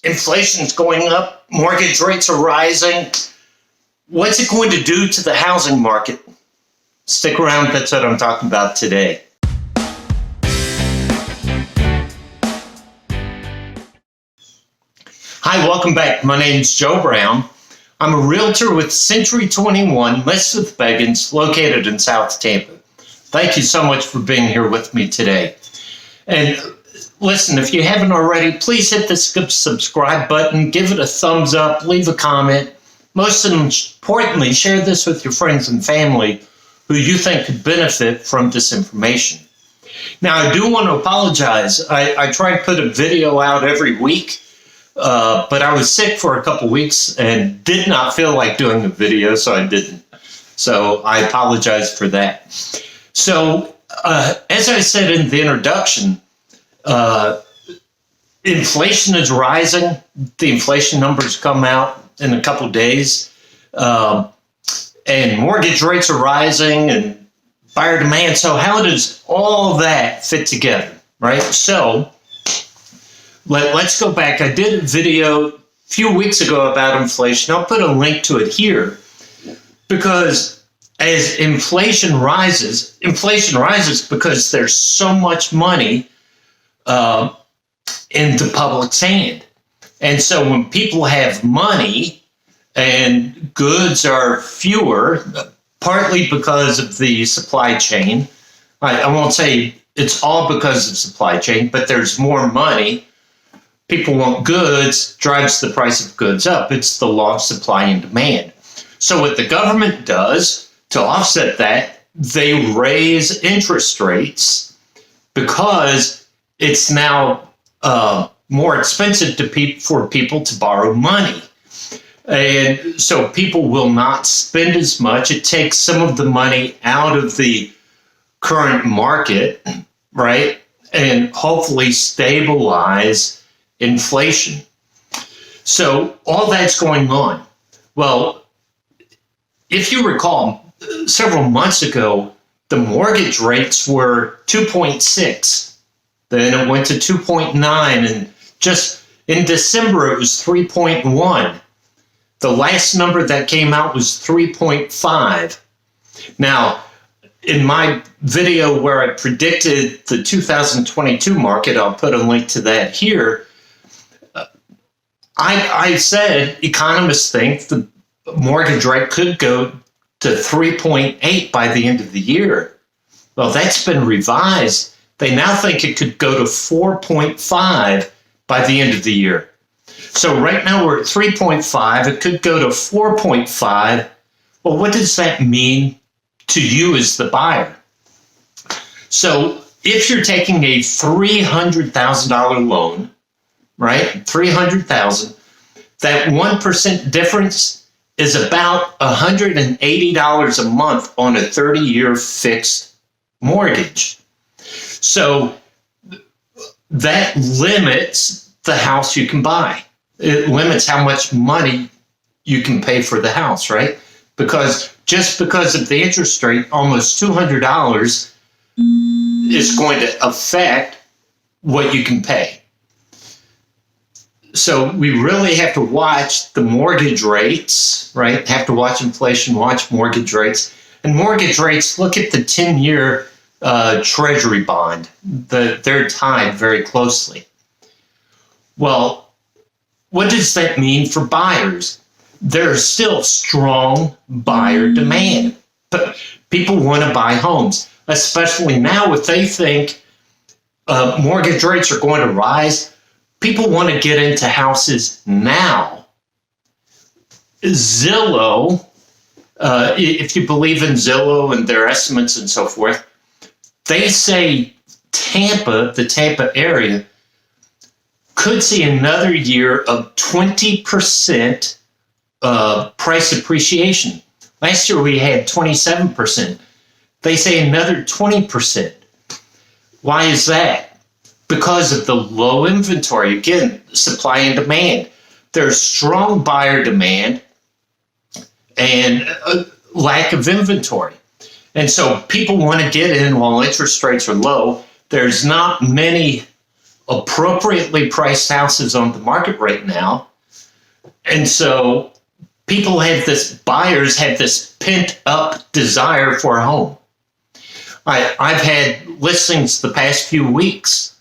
inflation's going up, mortgage rates are rising. What's it going to do to the housing market? Stick around, that's what I'm talking about today. Hi, welcome back. My name's Joe Brown. I'm a realtor with Century 21 Mesquite Beggins, located in South Tampa. Thank you so much for being here with me today. And listen, if you haven't already, please hit the subscribe button, give it a thumbs up, leave a comment. Most importantly, share this with your friends and family who you think could benefit from this information. Now, I do want to apologize. I try to put a video out every week. But I was sick for a couple weeks and did not feel like doing a video, so I didn't. So I apologize for that. So as I said in the introduction, inflation is rising. The inflation numbers come out in a couple days. And mortgage rates are rising and buyer demand. So how does all that fit together, right? So let's go back. I did a video a few weeks ago about inflation. I'll put a link to it here because as inflation rises because there's so much money in the public's hand. And so when people have money and goods are fewer, partly because of the supply chain, I won't say it's all because of supply chain, but there's more money. People want goods, drives the price of goods up. It's the law of supply and demand. So what the government does to offset that, they raise interest rates because it's now more expensive for people to borrow money. And so people will not spend as much. It takes some of the money out of the current market, right? And hopefully stabilize inflation. So all that's going on. Well, if you recall, several months ago, the mortgage rates were 2.6. Then it went to 2.9, and just in December it was 3.1. The last number that came out was 3.5. Now, in my video where I predicted the 2022 market, I'll put a link to that here. I said economists think the mortgage rate could go to 3.8 by the end of the year. Well, that's been revised. They now think it could go to 4.5 by the end of the year. So right now we're at 3.5. It could go to 4.5. Well, what does that mean to you as the buyer? So if you're taking a $300,000 loan, right? 300,000. That 1% difference is about $180 a month on a 30-year fixed mortgage. So that limits the house you can buy. It limits how much money you can pay for the house, right? Because just because of the interest rate, almost $200 is going to affect what you can pay. So we really have to watch the mortgage rates, right? Have to watch inflation, watch mortgage rates. And mortgage rates, look at the 10-year Treasury bond. They're tied very closely. Well, what does that mean for buyers? There's still strong buyer demand. But people want to buy homes, especially now if they think mortgage rates are going to rise. People want to get into houses now. Zillow, if you believe in Zillow and their estimates and so forth, they say Tampa, the Tampa area, could see another year of 20% price appreciation. Last year we had 27%. They say another 20%. Why is that? Because of the low inventory. Again, supply and demand. There's strong buyer demand and a lack of inventory. And so people want to get in while interest rates are low. There's not many appropriately priced houses on the market right now. And so buyers have this pent up desire for a home. I've had listings the past few weeks.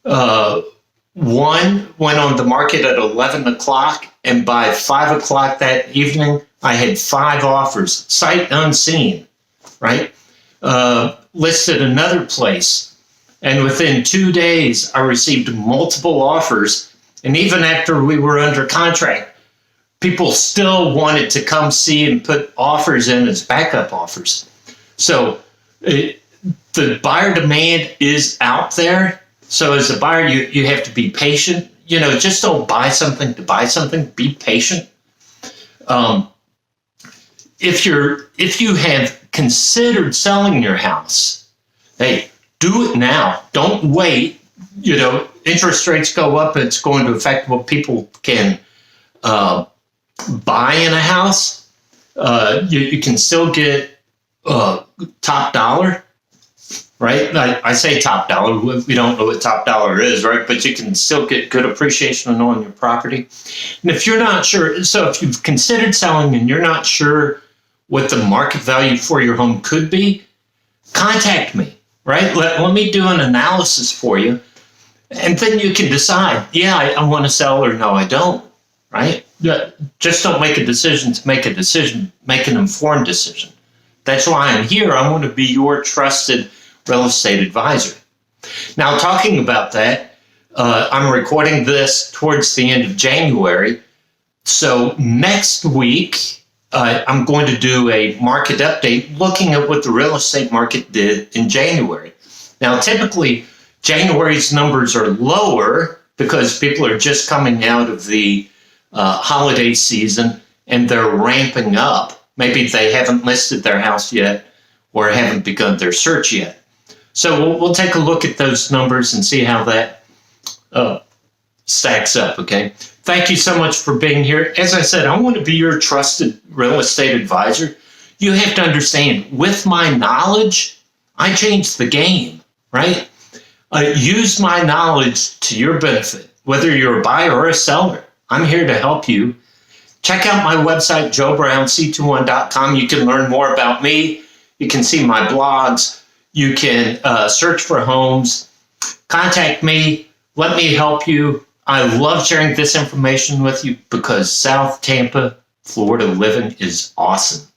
One went on the market at 11 o'clock, and by 5 o'clock that evening, I had 5 offers, sight unseen, right? Listed another place, and within 2 days, I received multiple offers. And even after we were under contract, people still wanted to come see and put offers in as backup offers. So the buyer demand is out there. So as a buyer, you have to be patient. Just don't buy something to buy something. Be patient. If you have considered selling your house, hey, do it now. Don't wait. Interest rates go up. It's going to affect what people can buy in a house. You can still get top dollar. Right? I say top dollar. We don't know what top dollar is, right? But you can still get good appreciation on your property. And if you're not sure, so if you've considered selling and you're not sure what the market value for your home could be, contact me, right? Let me do an analysis for you. And then you can decide, yeah, I want to sell or no, I don't, right? Just don't make a decision to make a decision. Make an informed decision. That's why I'm here. I want to be your trusted real estate advisor. Now, talking about that, I'm recording this towards the end of January. So next week, I'm going to do a market update looking at what the real estate market did in January. Now, typically, January's numbers are lower because people are just coming out of the holiday season and they're ramping up. Maybe they haven't listed their house yet or haven't begun their search yet. So we'll take a look at those numbers and see how that stacks up, okay? Thank you so much for being here. As I said, I want to be your trusted real estate advisor. You have to understand, with my knowledge, I changed the game, right? Use my knowledge to your benefit, whether you're a buyer or a seller. I'm here to help you. Check out my website, joebrownctone.com. You can learn more about me. You can see my blogs. You can search for homes, contact me, let me help you. I love sharing this information with you because South Tampa, Florida living is awesome.